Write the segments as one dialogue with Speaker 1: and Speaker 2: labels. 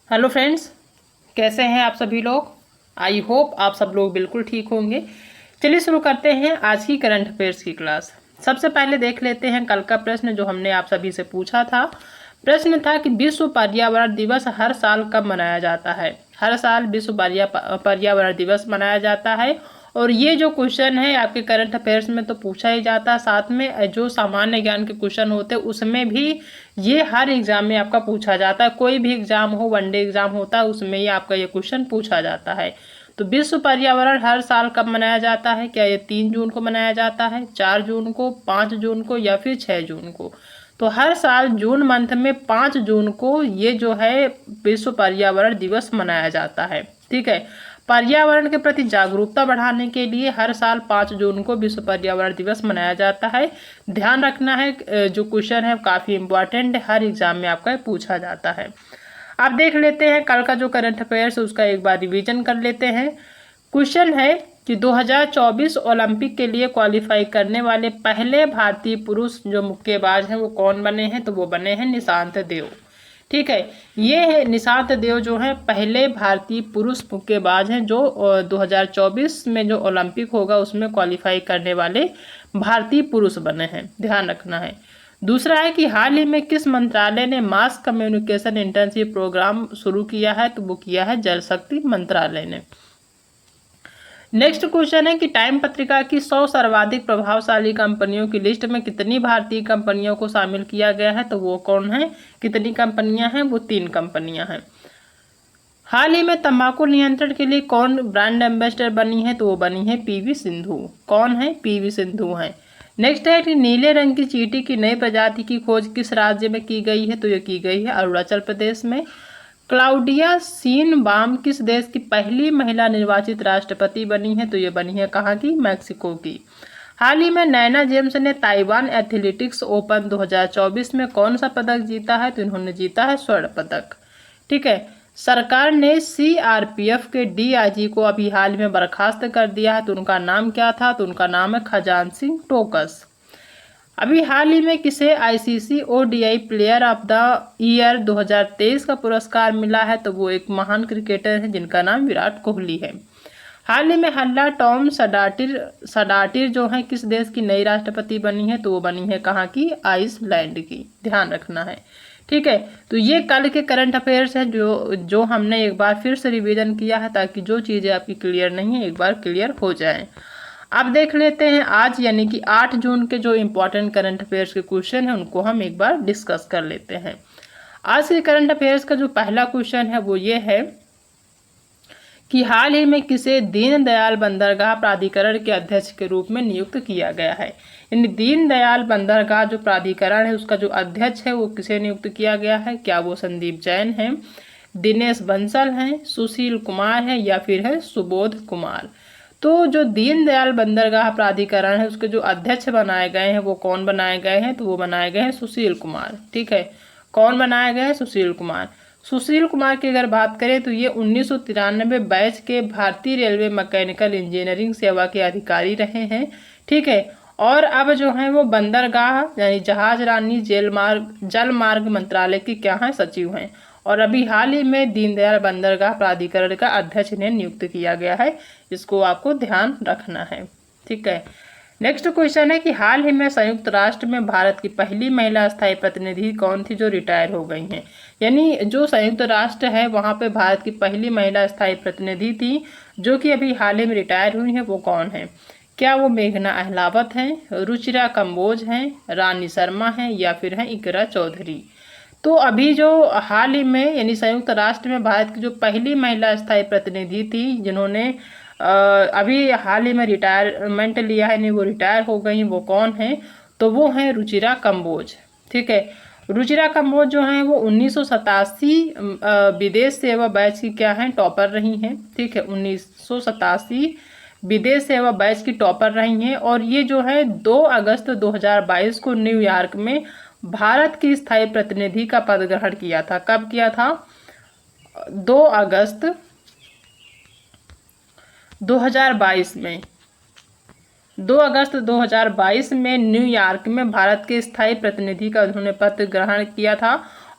Speaker 1: Hello friends, कैसे हैं आप सभी लोग। आई होप आप सब लोग बिल्कुल ठीक होंगे। चलिए शुरू करते हैं आज की करंट अफेयर्स की क्लास। सबसे पहले देख लेते हैं कल का प्रश्न जो हमने आप सभी से पूछा था। प्रश्न था कि विश्व पर्यावरण दिवस हर साल कब मनाया जाता है। हर साल विश्व पर्यावरण दिवस मनाया जाता है। और ये जो क्वेश्चन है आपके करंट अफेयर्स में तो पूछा ही जाता है, साथ में जो सामान्य ज्ञान के क्वेश्चन होते हैं उसमें भी ये हर एग्जाम में आपका पूछा जाता है। कोई भी एग्जाम हो, वनडे एग्जाम होता है, उसमें ये आपका ये क्वेश्चन पूछा जाता है। तो विश्व पर्यावरण हर साल कब मनाया जाता है? क्या ये 3 जून को मनाया जाता है, 4 जून को, 5 जून को या फिर 6 जून को? तो हर साल जून मंथ में 5 जून को ये जो है विश्व पर्यावरण दिवस मनाया जाता है। ठीक है। पर्यावरण के प्रति जागरूकता बढ़ाने के लिए हर साल 5 जून को विश्व पर्यावरण दिवस मनाया जाता है। ध्यान रखना है, जो क्वेश्चन है काफ़ी इंपॉर्टेंट है, हर एग्जाम में आपका पूछा जाता है। अब देख लेते हैं कल का जो करंट अफेयर्स उसका एक बार रिवीजन कर लेते हैं। क्वेश्चन है कि 2024 ओलंपिक के लिए क्वालिफाई करने वाले पहले भारतीय पुरुष जो मुक्केबाज हैं वो कौन बने हैं? तो वो बने हैं निशांत देव। ठीक है। ये है निशांत देव जो है पहले भारतीय पुरुष मुक्केबाज हैं जो 2024 में जो ओलंपिक होगा उसमें क्वालिफाई करने वाले भारतीय पुरुष बने हैं। ध्यान रखना है। दूसरा है कि हाल ही में किस मंत्रालय ने मास कम्युनिकेशन इंटर्नशिप प्रोग्राम शुरू किया है? तो वो किया है जल शक्ति मंत्रालय ने। नेक्स्ट क्वेश्चन है कि टाइम पत्रिका की 100 सर्वाधिक प्रभावशाली कंपनियों की लिस्ट में कितनी भारतीय कंपनियों को शामिल किया गया है? तो वो कौन है, कितनी कंपनियां हैं? वो 3 कंपनियां हैं। हाल ही में तंबाकू नियंत्रण के लिए कौन ब्रांड एम्बेसडर बनी है? तो वो बनी है पीवी सिंधु। कौन है? पीवी सिंधु है। नेक्स्ट है कि नीले रंग की चींटी की नई प्रजाति की खोज किस राज्य में की गई है? तो ये की गई है अरुणाचल प्रदेश में। क्लाउडिया शीनबाम किस देश की पहली महिला निर्वाचित राष्ट्रपति बनी है? तो ये बनी है कहाँ की? मैक्सिको की। हाल ही में नैना जेम्स ने ताइवान एथलेटिक्स ओपन 2024 में कौन सा पदक जीता है? तो इन्होंने जीता है स्वर्ण पदक। ठीक है। सरकार ने सीआरपीएफ के डीआईजी को अभी हाल में बर्खास्त कर दिया है। तो उनका नाम क्या था? तो उनका नाम है खजान सिंह टोकस। अभी हाल ही में किसे ICC ODI player of the year 2023 का पुरस्कार मिला है? तो वो एक महान क्रिकेटर है जिनका नाम विराट कोहली है। हाल ही में हल्ला टॉम सडाटिर जो है किस देश की नई राष्ट्रपति बनी है? तो वो बनी है कहाँ की? आइसलैंड की। ध्यान रखना है। ठीक है। तो ये कल के करंट अफेयर्स हैं जो हमने एक बार फिर से रिवीजन किया है ताकि जो चीज़ें आपकी क्लियर नहीं है एक बार क्लियर हो जाएं। अब देख लेते हैं आज यानी कि 8 जून के जो इम्पोर्टेंट करंट अफेयर्स के क्वेश्चन हैं उनको हम एक बार डिस्कस कर लेते हैं। आज के करंट अफेयर्स का जो पहला क्वेश्चन है वो ये है कि हाल ही में किसे दीनदयाल बंदरगाह प्राधिकरण के अध्यक्ष के रूप में नियुक्त किया गया है? यानी दीनदयाल बंदरगाह जो प्राधिकरण है उसका जो अध्यक्ष है वो किसे नियुक्त किया गया है? क्या वो संदीप जैन है, दिनेश बंसल हैं, सुशील कुमार है या फिर है सुबोध कुमार? तो जो दीनदयाल बंदरगाह प्राधिकरण है उसके जो अध्यक्ष बनाए गए हैं वो कौन बनाए गए हैं? तो वो बनाए गए हैं सुशील कुमार। ठीक है। कौन बनाए गए हैं? सुशील कुमार। सुशील कुमार की अगर बात करें तो ये 1993 बैच के भारतीय रेलवे मैकेनिकल इंजीनियरिंग सेवा के अधिकारी रहे हैं। ठीक है। और अब जो है वो बंदरगाह यानी जहाज रानी जल मार्ग मंत्रालय के क्या हैं? सचिव हैं। और अभी हाल ही में दीनदयाल बंदरगाह प्राधिकरण का अध्यक्ष इन्हें नियुक्त किया गया है। इसको आपको ध्यान रखना है। ठीक है। नेक्स्ट क्वेश्चन है कि हाल ही में संयुक्त राष्ट्र में भारत की पहली महिला स्थायी प्रतिनिधि कौन थी जो रिटायर हो गई हैं? यानी जो संयुक्त राष्ट्र है वहाँ पे भारत की पहली महिला स्थायी प्रतिनिधि थी जो कि अभी हाल ही में रिटायर हुई है, वो कौन है? क्या वो मेघना अहलावत हैं, रुचिरा कंबोज हैं, रानी शर्मा हैं या फिर हैं इकरा चौधरी? तो अभी जो हाल ही में यानी संयुक्त राष्ट्र में भारत की जो पहली महिला स्थायी प्रतिनिधि थी जिन्होंने अभी हाल ही में रिटायरमेंट लिया है, नहीं वो रिटायर हो गई, वो कौन है? तो वो हैं रुचिरा कंबोज। ठीक है। रुचिरा कंबोज जो हैं वो 1987 विदेश सेवा बैच की क्या है? टॉपर रही हैं। ठीक है। 1987 विदेश सेवा बैच की टॉपर रही हैं और ये जो है 2 अगस्त 2022 को न्यूयॉर्क में भारत की स्थायी प्रतिनिधि का पद ग्रहण किया था। कब किया था? 2 अगस्त 2022 में। 2 अगस्त 2022 में न्यूयॉर्क में भारत के स्थायी प्रतिनिधि का उन्होंने पद ग्रहण किया था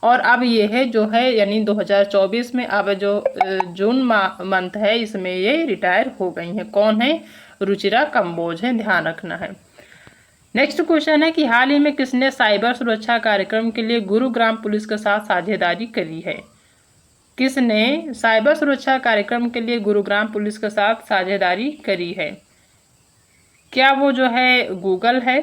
Speaker 1: और अब ये है जो है यानी 2024 में अब जो जून मंथ है इसमें ये रिटायर हो गई हैं। कौन है? रुचिरा कंबोज है, ध्यान रखना है। नेक्स्ट क्वेश्चन है कि हाल ही में किसने साइबर सुरक्षा कार्यक्रम के लिए गुरुग्राम पुलिस के साथ साझेदारी करी है? किसने साइबर सुरक्षा कार्यक्रम के लिए गुरुग्राम पुलिस के साथ साझेदारी करी है? क्या वो जो है गूगल है,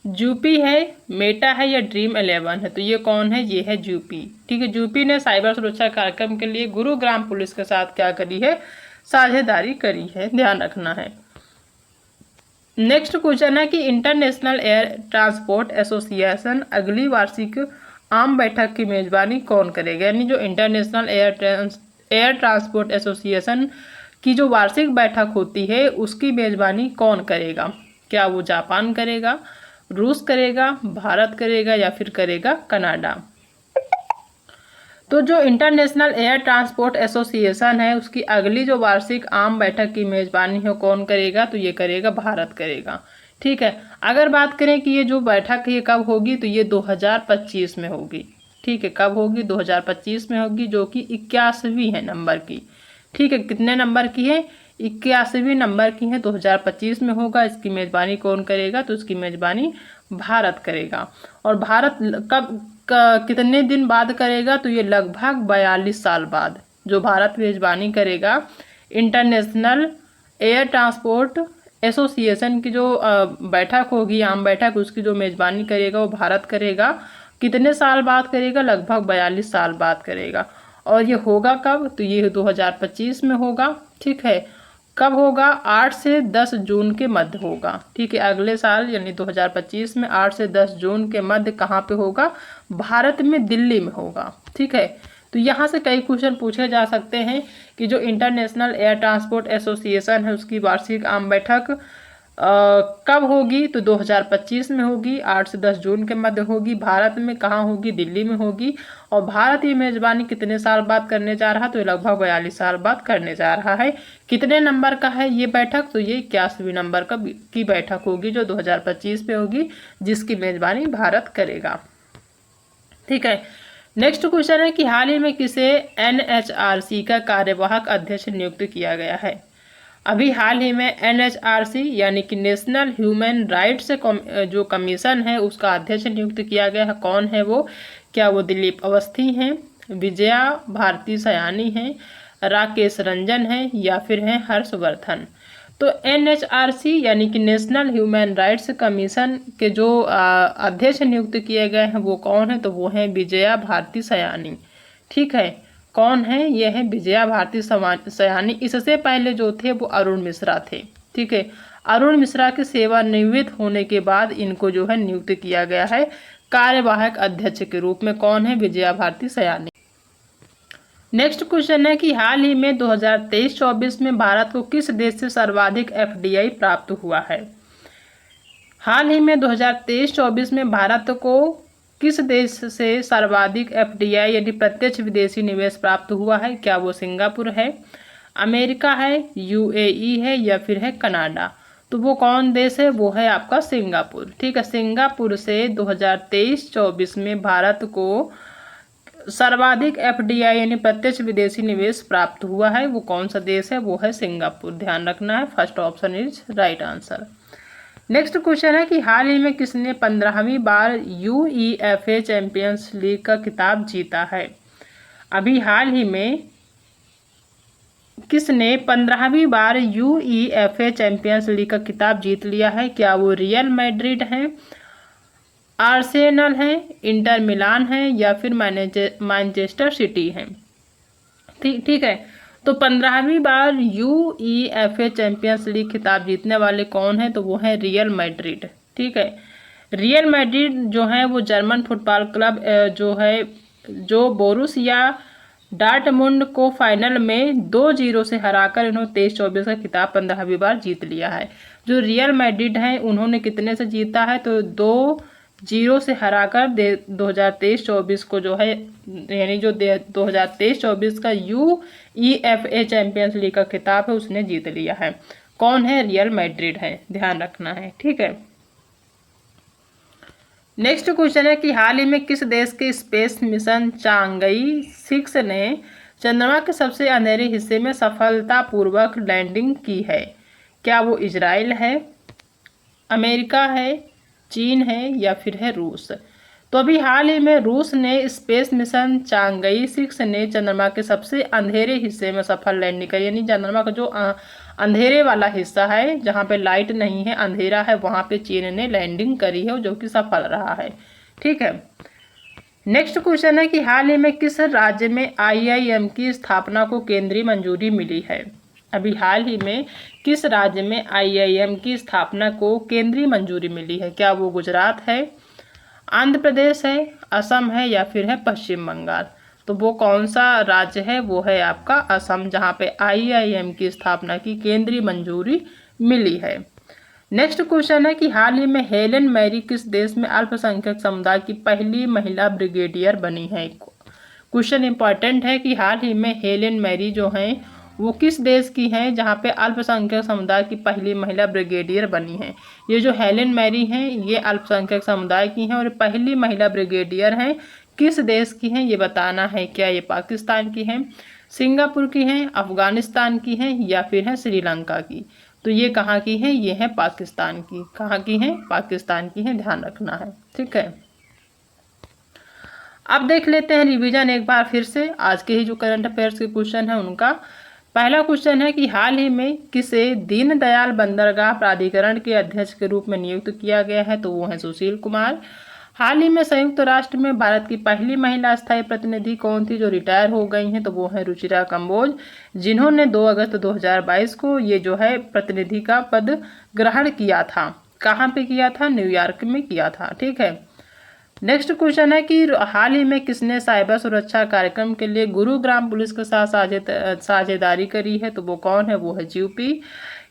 Speaker 1: जूपी है, मेटा है या ड्रीम 11 है? तो ये कौन है? ये है जूपी। ठीक है, जूपी ने साइबर सुरक्षा कार्यक्रम के लिए गुरुग्राम पुलिस के साथ क्या करी है? साझेदारी करी है, ध्यान रखना है। नेक्स्ट क्वेश्चन है कि इंटरनेशनल एयर ट्रांसपोर्ट एसोसिएशन अगली वार्षिक आम बैठक की मेजबानी कौन करेगा? यानी जो इंटरनेशनल एयर ट्रांसपोर्ट एसोसिएशन की जो वार्षिक बैठक होती है उसकी मेजबानी कौन करेगा? क्या वो जापान करेगा, रूस करेगा, भारत करेगा या फिर करेगा कनाडा? तो जो इंटरनेशनल एयर ट्रांसपोर्ट एसोसिएशन है उसकी अगली जो वार्षिक आम बैठक की मेजबानी है कौन करेगा? तो ये करेगा भारत करेगा। ठीक है, अगर बात करें कि ये जो बैठक है ये कब होगी, तो ये 2025 में होगी। ठीक है, कब होगी? 2025 में होगी, जो कि 81वीं है नंबर की। ठीक है, कितने नंबर की है? 81वीं नंबर की है, 2025 में होगा। इसकी मेजबानी कौन करेगा? तो इसकी मेजबानी भारत करेगा। और भारत कब कितने दिन बाद करेगा? तो ये लगभग 42 साल बाद जो भारत मेजबानी करेगा इंटरनेशनल एयर ट्रांसपोर्ट एसोसिएशन की जो बैठक होगी, आम बैठक, उसकी जो मेजबानी करेगा वो भारत करेगा। कितने साल बाद करेगा? लगभग 42 साल बाद करेगा। और ये होगा कब? तो ये 2025 में होगा। ठीक है, कब होगा? 8 से 10 जून के मध्य होगा। ठीक है, अगले साल यानी 2025 में 8 से 10 जून के मध्य कहाँ पे होगा? भारत में, दिल्ली में होगा। ठीक है, तो यहाँ से कई क्वेश्चन पूछे जा सकते हैं कि जो इंटरनेशनल एयर ट्रांसपोर्ट एसोसिएशन है उसकी वार्षिक आम बैठक कब होगी? तो 2025 में होगी, 8 से 10 जून के मध्य होगी। भारत में कहाँ होगी? दिल्ली में होगी। और भारत ये मेजबानी कितने साल बाद करने जा रहा है? तो लगभग 42 साल बाद करने जा रहा है। कितने नंबर का है ये बैठक? तो ये 81वीं नंबर की बैठक होगी जो 2025 में होगी, जिसकी मेजबानी भारत करेगा। ठीक है, नेक्स्ट क्वेश्चन है कि हाल ही में किसे NHRC का कार्यवाहक अध्यक्ष नियुक्त किया गया है? अभी हाल ही में NHRC यानी कि नेशनल ह्यूमन राइट्स जो कमीशन है उसका अध्यक्ष नियुक्त किया गया है। कौन है वो? क्या वो दिलीप अवस्थी हैं, विजया भारती सयानी हैं, राकेश रंजन हैं या फिर हैं हर्षवर्धन? तो NHRC यानी कि नेशनल ह्यूमन राइट्स कमीशन के जो अध्यक्ष नियुक्त किए गए हैं वो कौन है? तो वो हैं विजया भारती सयानी। ठीक है, कौन है? ये है विजया भारती सयानी। इससे पहले जो थे वो अरुण मिश्रा थे। ठीक है, अरुण मिश्रा के सेवानिवृत्त होने के बाद इनको जो है नियुक्त किया गया है कार्यवाहक अध्यक्ष के रूप में। कौन है? विजया भारती सयानी। नेक्स्ट क्वेश्चन है कि हाल ही में 2023-24 में भारत को किस देश से सर्वाधिक FDI प्राप्त हुआ है? हाल ही में 2023-24 में भारत को किस देश से सर्वाधिक FDI यानी प्रत्यक्ष विदेशी निवेश प्राप्त हुआ है? क्या वो सिंगापुर है, अमेरिका है, UAE है या फिर है कनाडा? तो वो कौन देश है? वो है आपका सिंगापुर। ठीक है, सिंगापुर से 2023-24 में भारत को सर्वाधिक FDI यानी प्रत्यक्ष विदेशी निवेश प्राप्त हुआ है। वो कौन सा देश है? वो है सिंगापुर। ध्यान रखना है, first option is right answer. Next question है कि हाल ही में किसने 15वीं बार UEFA चैंपियंस लीग का खिताब जीता है? अभी हाल ही में किसने 15वीं बार UEFA चैंपियंस लीग का खिताब जीत लिया है? क्या वो रियल मैड्रिड है, आर्सेनल है, इंटर मिलान है या फिर मैनचेस्टर सिटी है? ठीक है, तो 15वीं बार UEFA चैंपियंस लीग खिताब जीतने वाले कौन है? तो वो है रियल मैड्रिड। ठीक है, रियल मैड्रिड जो है वो जर्मन फुटबॉल क्लब जो है जो बोरुसिया डॉर्टमुंड को फाइनल में 2-0 से हराकर इन्होंने 23-24 का खिताब 15वीं बार जीत लिया है। जो रियल मैड्रिड है उन्होंने कितने से जीता है? तो 2-0 से हराकर 2023-24 को जो है यानी जो 2023-24 का UEFA चैंपियंस लीग का खिताब है उसने जीत लिया है। कौन है? रियल मैड्रिड है, ध्यान रखना है। ठीक है, नेक्स्ट क्वेश्चन है कि हाल ही में किस देश के स्पेस मिशन चांगई 6 ने चंद्रमा के सबसे अंधेरे हिस्से में सफलतापूर्वक लैंडिंग की है? क्या वो इजराइल है, अमेरिका है, चीन है या फिर है रूस? तो अभी हाल ही में रूस ने स्पेस मिशन चांगई 6 ने चंद्रमा के सबसे अंधेरे हिस्से में सफल लैंडिंग करी, यानी चंद्रमा का जो अंधेरे वाला हिस्सा है जहाँ पे लाइट नहीं है, अंधेरा है, वहाँ पे चीन ने लैंडिंग करी है जो कि सफल रहा है। ठीक है। नेक्स्ट क्वेश्चन है कि हाल ही में किस राज्य में IIM की स्थापना को केंद्रीय मंजूरी मिली है? अभी हाल ही में किस राज्य में IIM की स्थापना को केंद्रीय मंजूरी मिली है? क्या वो गुजरात है, आंध्र प्रदेश है, असम है या फिर है पश्चिम बंगाल? तो वो कौन सा राज्य है? वो है आपका असम, जहाँ पे IIM की स्थापना की केंद्रीय मंजूरी मिली है। नेक्स्ट क्वेश्चन है कि हाल ही में हेलेन मैरी किस देश में अल्पसंख्यक समुदाय की पहली महिला ब्रिगेडियर बनी है? क्वेश्चन इंपॉर्टेंट है कि हाल ही में हेलेन मैरी जो हैं वो किस देश की हैं जहाँ पे अल्पसंख्यक समुदाय की पहली महिला ब्रिगेडियर बनी है। ये जो हेलेन मैरी हैं ये अल्पसंख्यक समुदाय की हैं और पहली महिला ब्रिगेडियर हैं। किस देश की हैं ये बताना है। क्या ये पाकिस्तान की हैं, सिंगापुर की हैं, अफगानिस्तान की हैं या फिर है श्रीलंका की? तो ये कहाँ की हैं? ये है पाकिस्तान की। कहाँ की हैं? पाकिस्तान की हैं, ध्यान रखना है। ठीक है। अब देख लेते हैं रिवीजन एक बार फिर से आज के ही जो करंट अफेयर्स के क्वेश्चन है उनका। पहला क्वेश्चन है कि हाल ही में किसे दीनदयाल बंदरगाह प्राधिकरण के अध्यक्ष के रूप में नियुक्त किया गया है? तो वो है सुशील कुमार। हाल ही में संयुक्त राष्ट्र में भारत की पहली महिला स्थायी प्रतिनिधि कौन थी जो रिटायर हो गई हैं? तो वो है रुचिरा कंबोज, जिन्होंने 2 अगस्त 2022 को ये जो है प्रतिनिधि का पद ग्रहण किया था। कहाँ पे किया था? न्यूयॉर्क में किया था। ठीक है। नेक्स्ट क्वेश्चन है कि हाल ही में किसने साइबर सुरक्षा कार्यक्रम के लिए गुरुग्राम पुलिस के साथ साझेदारी करी है? तो वो कौन है? वो है GUP।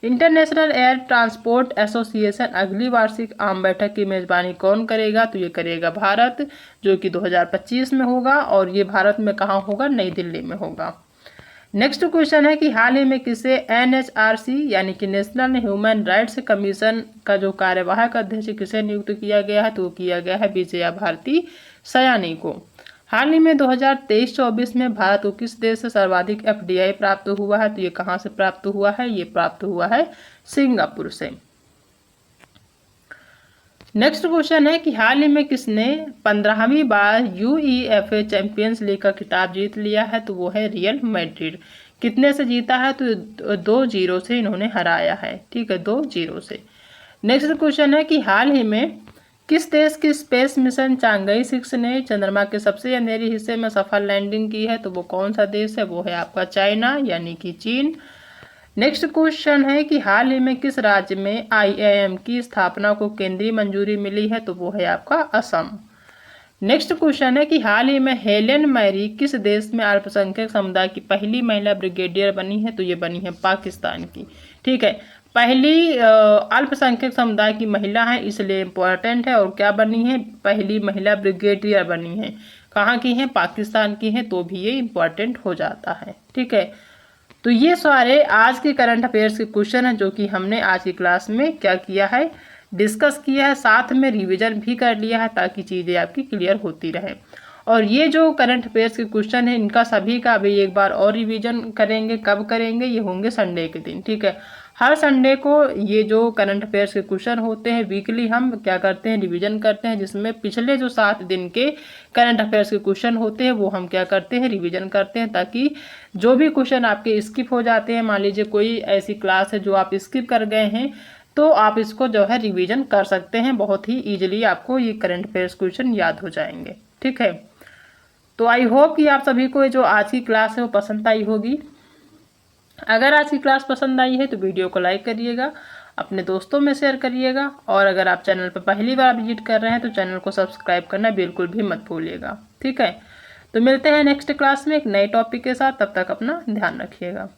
Speaker 1: International air transport association अगली वार्षिक आम बैठक की मेजबानी कौन करेगा? तो ये करेगा भारत, जो कि 2025 में होगा और ये भारत में कहाँ होगा? नई दिल्ली में होगा। नेक्स्ट क्वेश्चन है कि हाल ही में किसे NHRC यानी कि नेशनल ह्यूमन राइट्स कमीशन का जो कार्यवाहक अध्यक्ष किसे नियुक्त किया गया है? तो किया गया है विजया भारती सयानी को। हाल ही में 2023-24 में भारत को किस देश से सर्वाधिक FDI प्राप्त हुआ है? तो ये कहाँ से प्राप्त हुआ है? ये प्राप्त हुआ है सिंगापुर से। नेक्स्ट क्वेश्चन है कि हाल ही में किसने 15वीं बार UEFA चैंपियंस लीग का खिताब जीत लिया है? तो वो है रियल मैड्रिड। कितने से जीता है? तो 2-0 से इन्होंने हराया है। ठीक है, 2-0 से। नेक्स्ट क्वेश्चन है कि हाल ही में किस देश की स्पेस मिशन चांगई 6 ने चंद्रमा के सबसे अंधेरे हिस्से में सफल लैंडिंग की है? तो वो कौन सा देश है? वो है आपका चाइना यानी कि चीन। नेक्स्ट क्वेश्चन है कि हाल ही में किस राज्य में IIM की स्थापना को केंद्रीय मंजूरी मिली है? तो वो है आपका असम। नेक्स्ट क्वेश्चन है कि हाल ही में हेलेन मैरी किस देश में अल्पसंख्यक समुदाय की पहली महिला ब्रिगेडियर बनी है? तो ये बनी है पाकिस्तान की। ठीक है, पहली अल्पसंख्यक समुदाय की महिला है इसलिए इम्पोर्टेंट है। और क्या बनी है? पहली महिला ब्रिगेडियर बनी है। कहाँ की है? पाकिस्तान की है, तो भी ये इम्पोर्टेंट हो जाता है। ठीक है, तो ये सारे आज के करंट अफेयर्स के क्वेश्चन हैं जो कि हमने आज की क्लास में क्या किया है? डिस्कस किया है, साथ में रिवीजन भी कर लिया है ताकि चीज़ें आपकी क्लियर होती रहे। और ये जो करंट अफेयर्स के क्वेश्चन हैं इनका सभी का अभी एक बार और रिवीजन करेंगे। कब करेंगे? ये होंगे संडे के दिन। ठीक है, हर संडे को ये जो करंट अफेयर्स के क्वेश्चन होते हैं वीकली हम क्या करते हैं? रिवीजन करते हैं, जिसमें पिछले जो 7 दिन के करंट अफेयर्स के क्वेश्चन होते हैं वो हम क्या करते हैं? रिवीजन करते हैं, ताकि जो भी क्वेश्चन आपके स्किप हो जाते हैं, मान लीजिए कोई ऐसी क्लास है जो आप स्किप कर गए हैं, तो आप इसको जो है रिवीजन कर सकते हैं। बहुत ही ईजिली आपको ये करंट अफेयर्स क्वेश्चन याद हो जाएंगे। ठीक है, तो आई होप कि आप सभी को जो आज की क्लास है वो पसंद आई होगी। अगर आज की क्लास पसंद आई है तो वीडियो को लाइक करिएगा, अपने दोस्तों में शेयर करिएगा, और अगर आप चैनल पर पहली बार विजिट कर रहे हैं तो चैनल को सब्सक्राइब करना बिल्कुल भी मत भूलिएगा। ठीक है, तो मिलते हैं नेक्स्ट क्लास में एक नए टॉपिक के साथ। तब तक अपना ध्यान रखिएगा।